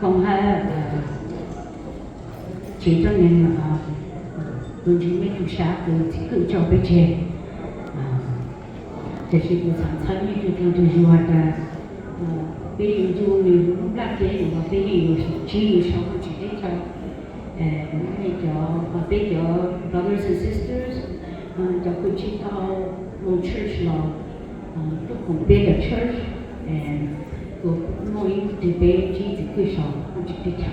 Còn hai chỉ cho nên là tôi chỉ mấy chú xã từ chỉ cứ cho bé trẻ thì chỉ có sản xuất như tôi tôi nói là bây giờ tôi cũng đã kể mà bây giờ chỉ sau chỉ để cho bây giờ brothers and sisters cho cô chỉ có một church là tôi cũng biết là church của mỗi đi bé chỉ cứ sau chỉ để cho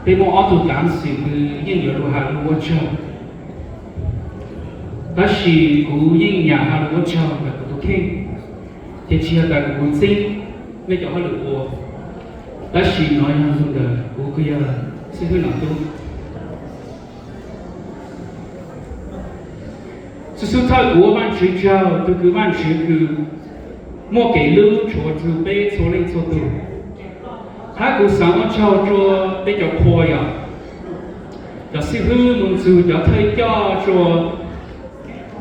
Bây giờ tôi cảm thấy những người họ là một trong đó là những nhà họ là một trong là tôi khen thì chỉ là cái cuốn sinh bây giờ họ được của đó là nói hàng dùng đời của cái sẽ hơi nào tôi sự thay của bạn chỉ cho từ cứ bạn chỉ cứ mua cái lưu cho từ bé số lên số từ hai cuộc sống cho bây giờ khoa à cho sư hư mong sự cho thầy cho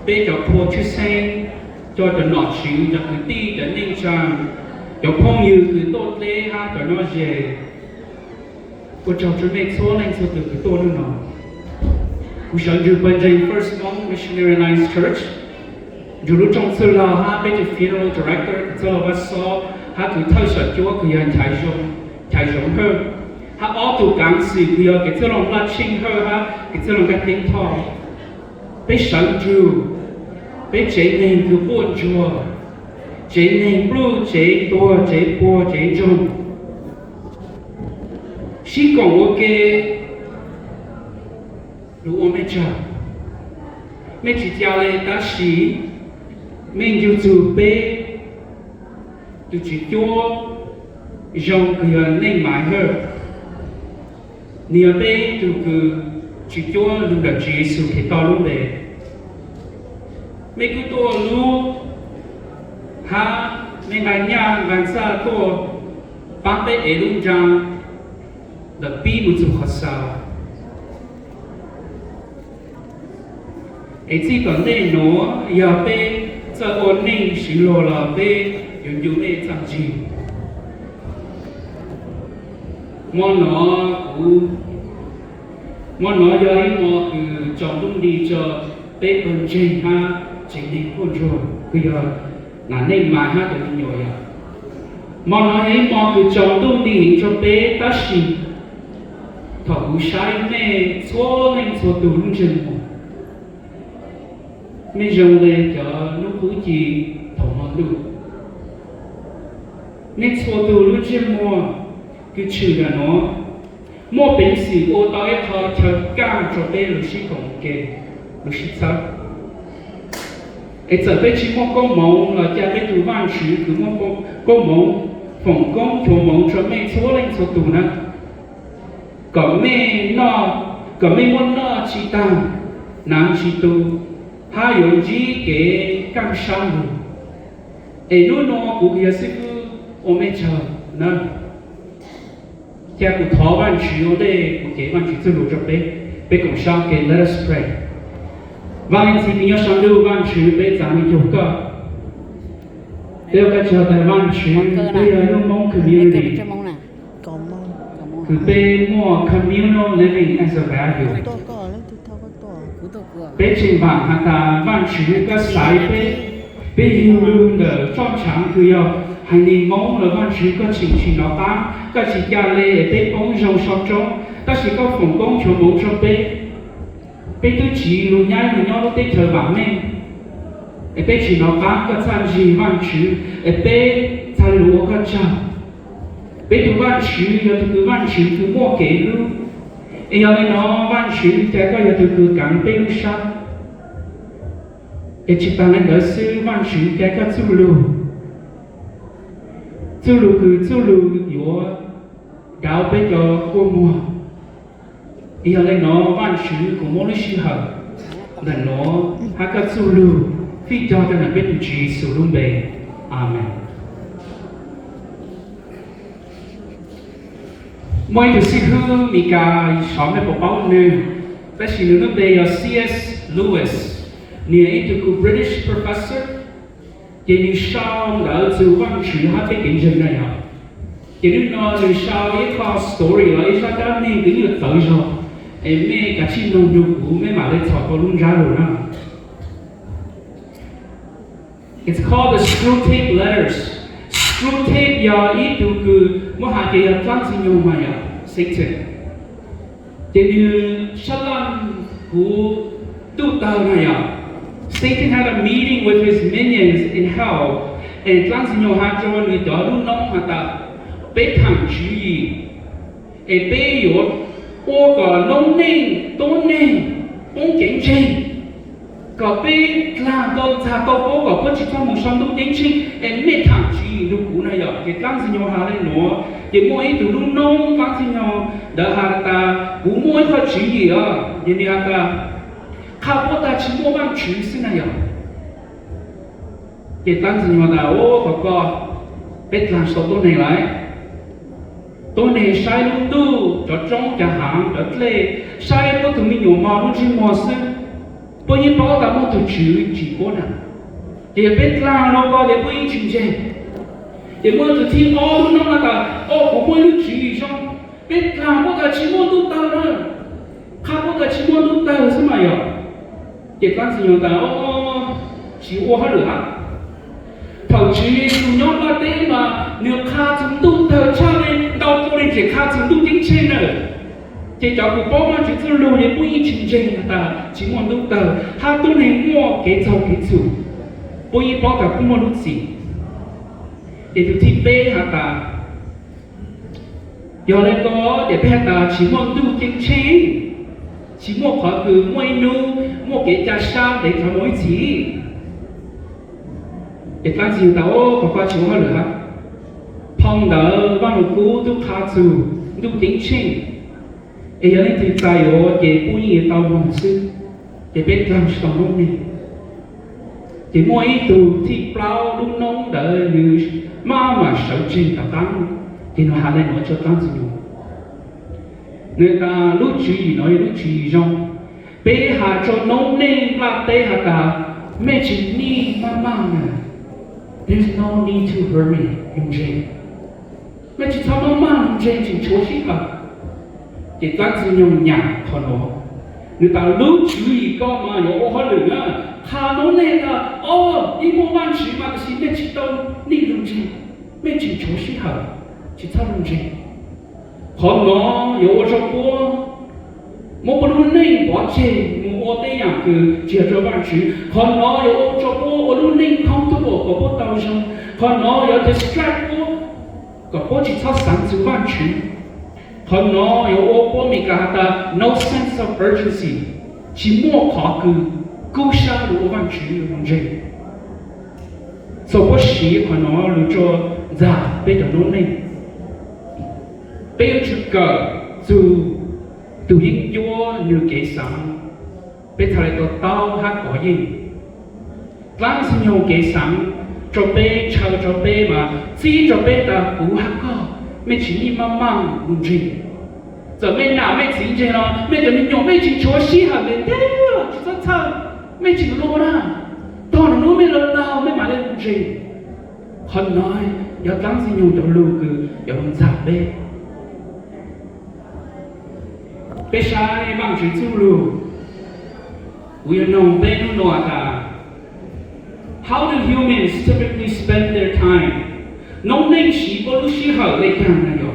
bây giờ khoa chữ sen cho nọ chịu cho cứ đi cho nên rằng cho phong như cứ tốt lẽ ha cho nó về cô cháu chuẩn bị số lên số từ cứ tốt nữa cô cháu dù bên đây First Monk Missionary Alliance Church dù lúc trong sự là ha bên funeral director cho là so ha cứ thay sở chúa cứ hiện chạy giống hơn ha ở tụ cảm sự cứ cái cho lòng là chinh hơn ha cái cho lòng cái tiếng thọ bên sáng dù bên chế nên cứ buồn chùa chế nên blue chế to chế po chế trong chỉ còn ok如我们讲每只家嘞但是mình就准备就去做用个内买呵你要备就个去做路的结束去到路的mấy cáiตัวรู้ฮะไม่ไงเนี่ยกันซะตัวปังไปเอรุ่งจังเด็กปีบุจุขสาวไอ้ที่ก่อนได้หนูอย่าไปจะโอนนิ่งสิโลละไปอยู่ในจังจีมอนหนอกูมอนหนอย่าให้มอคือจอมตุ้งดีจะไปเป็นจริงฮะchính định quân rồi bây giờ là nên mà ha được nhiều ya mà nói ấy mà cứ chọn đúng đi hình cho bé ta xí thầu sai mẹ số nên số tụ luôn chân mẹ dùng để cho nó cứ chỉ thầu mà đủ nên số tụ luôn chân mua cứ chữ là nó mua bình xí ô tao ấy thọ cho cam cho bé lúc xí còn kề lúc xí sao ấy giờ bây chỉ một con mộng là cha bây tụ văn chữ cứ một con mộng phòng con chỗ mộng cho mẹ số lên số tụ nè còn mẹ muốn nó chỉ tăng nam chỉ tụ hai用gì cái cam sang rồi ấy nó cũng kia sẽ cứ ôm mẹ chờ nè cha cũng thọ văn chữ ở đây cũng cái văn chữ từ lúc cho bé cũng sang cái let us pray vâng thì mình sang lưu văn chữ bây giờ mình chụp cơ theo cái chờ tại văn chữ bây giờ nó mong community cứ bên mua communal living as a value bên trên vàng hàng ta văn chữ cái sai bên yêu lương ở trong sáng cứ yo hành niệm mong là văn chữ cái chính nó tám cái chỉ gia lệ bên bóng rồng sọt trống ta chỉ có phòng công chỗ mong cho bên bây tôi chỉ luôn nhai luôn nhau lúc chờ bạn nên bây chỉ nó bán cái sản gì văn chữ bây thay lúa cái chả bây tôi văn chữ giờ tôi cứ văn chữ cứ mua kể luôn giờ này nó văn chữ cái giờ tôi cứ cảm bây lúc sao chỉ bằng anh đỡ sư văn chữ cái chú lù cứ chú lù yếu đào bây giờ cô mua giờ này nó văn chữ của mỗi sự hợp là nó hai cái số lưu phi cho cho nên biết chỉ số luôn bề amen mỗi thứ sự hư mình cả sáu mươi bộ báo nữa ta chỉ luôn bề là C.S. Lewis nhiều ít từ British professor chỉ như sau là từ văn chữ hai cái kinh doanh này à chỉ như nó như sau cái khoa story là ít ra cái nên cái như tự do em mẹ cả chị nông dục của mẹ mà lên thọ luôn ra rồi đó. It's called the screw tape letters. Screw tape giờ ít từ cứ mỗi hạt cái trang sinh nhung mà ya Satan. Jadi Shalom của tu tao này ya. Satan had a meeting with his minions in hell and trang sinh nhung hạt cho người đó luôn nông hạt ta bé thằng chú ý, bé yếu ô cả nông ninh, tôn ninh, ông chính trị, cả bé làm đâu cha đâu có cả bất chỉ trong một số đông chính trị, em mẹ thằng chị lúc cũ này giờ cái tăng sinh nhau hà lên nữa, cái mỗi từ lúc nông tăng sinh nhau, đã hà ta cũ mỗi phát chỉ gì à, vậy thì hà ta khá bố ta chỉ mua văn chữ xin này rồi cái tăng gì mà ta ô có biết làm sao tôi này lại tôi này sai lúc tu cho trong cho hàng cho lệ sai bố tụi mình nhiều mà lúc chỉ mua xin bố như bảo ta mua tụi chữ chỉ có nào để biết làm nó có để bố như chữ gì để mua tụi thiên ô lúc nó là ta ô của bố như chữ xong biết làm bố ta chỉ mua tu tao nữa khá bố ta chỉ mua tu tao sao mà vậy cái tăng gì mà ta ô chỉ ô hết được hả thầu chí tụi nhóm là thế mà nếu khá chúng tu tao cha nên đau tôi nên chỉ khá chúng tu chính trên nữa chỉ cho cụ bố mà chỉ cho lưu để bố như chính trên là ta chỉ muốn tu tao ha tôi nên mua cái giàu cái chủ bố như bố ta cũng mua lúc gì để tụi thi bê hả ta giờ này có để bé ta chỉ muốn tu chính trên chỉ muốn họ cứ mua nu mua cái giá sao để cho mỗi gì để ta chỉ tao có qua chịu hơn nữa phong đỡ văn lục cũ tu khá chủ tu chính trên để giờ này thì tài ở để bố như tao mong sư để biết làm sao lúc này để mỗi tu thì bao đúng nông đỡ như mà sợ trên ta tăng thì nó hạ lên nói cho tăng gì người ta lúc chỉ nói lúc chỉ trong bé hạ cho nông nên là té hạ ta mẹ chỉ ni mama nè there's no need to hurry in jail mẹ chỉ thao mama in jail chỉ chỗ gì cả chỉ tăng gì nhung nhạc còn nó người ta lúc chỉ có mà有好人啊他农那个哦一摸万起嘛是那只都你弄起mẹ chỉ chỗ gì hả chỉ thao弄起còn nó有我说过，我不论你花钱，我这样个接着办事。còn nó有我说过，我论你 comfortable， 我不到上。còn nó有 distract 我，我只操30万去。còn nó有我过米个他 no sense of urgency， 只莫考个够杀路万去用这。所以我喜欢nó lu cho giả bây giờ nó này bây giờ chúng ta dù từ những chúa như kế sáng bây giờ lại tao hát có gì lắng xin nhau kế sáng cho bé chờ cho bé mà chỉ cho bé ta cú hát có mẹ chỉ đi mang mang muốn gì giờ mẹ nào mẹ chỉ chơi nó mẹ giờ mình nhổ mẹ chỉ chúa xí hả mẹ thế chỉ rất thơ mẹ chỉ lô ra toàn nó mẹ lần nào mẹ mà lên muốn gì hắn nói giờ lắng xin nhau cho lưu cứ giờ mình giảm bé bé sai bằng chữ chú lưu we know bé nó nói ta how do humans typically spend their time nông nên chỉ có lúc xí hở lấy càng này rồi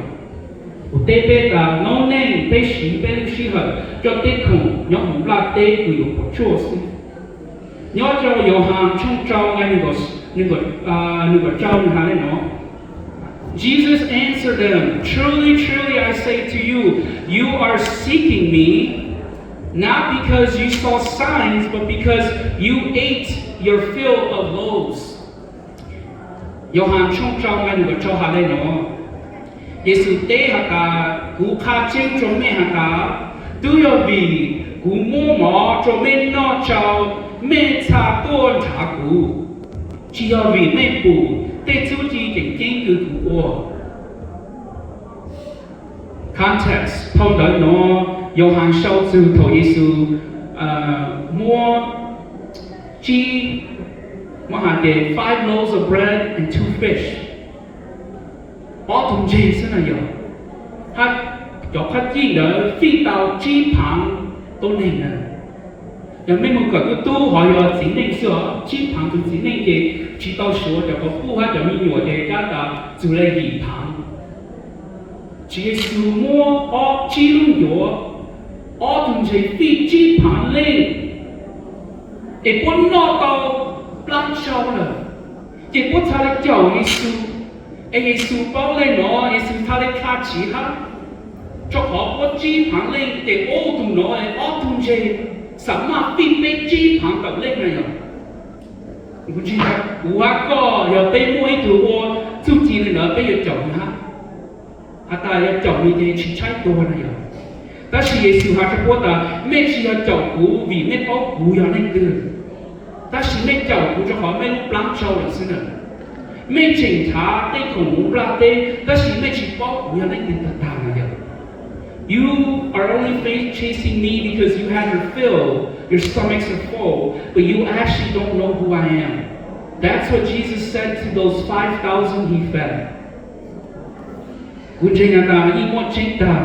của tê bé ta nông nên bé chỉ bé lúc xí hở cho tê khủng nhóm hùng la tê của yếu của chúa xin nhớ cho yếu hàm trong trao ngay những cái trao như hà lên nó Jesus answered them, truly, truly, I say to you, you are seeking me, not because you saw signs, but because you ate your fill of loaves. Yohan trong trong ngay được cho hà lên nó. Giêsu tế hà ta, cú khá chênh cho mẹ hà ta, tư yo vì cú mô mỏ cho mẹ nó chào, mẹ cha tuôn trả cú. Chỉ yo vì mẹ bù, tế chú chỉ chính chính cứ cú ô. Context, phong đợi nó, Yohan sau sư thổ Giêsu mua chi mà hà để 5 loaves of bread and 2 fish. Ở thùng gì thế này vậy? Hát cho khách chi đỡ phi tàu chi phẳng tôn này nè. Giờ mấy một cái tu họ giờ chính nên sửa chi phẳng từ chính nên cái chỉ tàu sửa cho có phu hát cho mình nhiều để các ta chủ lấy gì phẳng. Chỉ sử mua ở chi luôn nhiều ở thùng gì phi chi phẳng lên. Để quân nó tàu plan sau rồi. Chỉ quân ta lại chào Giêsu. Giêsu bảo lên nó, Giêsu ta lại khá chỉ hát. Cho họ có chi phẳng lên để ô thùng nó ở thùng gì. Sẵn mà phi bế chi phẳng tập lên này rồi. Cũng chỉ là cú hát có, giờ bế mua ít thứ ô, chú chỉ lên nó bế giờ chồng hát. Hát ta giờ chồng như thế chỉ trái đồ này rồi. 但是耶稣还是说的，没只要照顾为没保护要那个，但是没照顾就好没路不照了是呢，没警察对恐怖啦对，但是没去保护要那个的大了。You are only chasing me because you have your fill, your stomachs are full, but you actually don't know who I am. That's what Jesus said to those 5,000 he fed.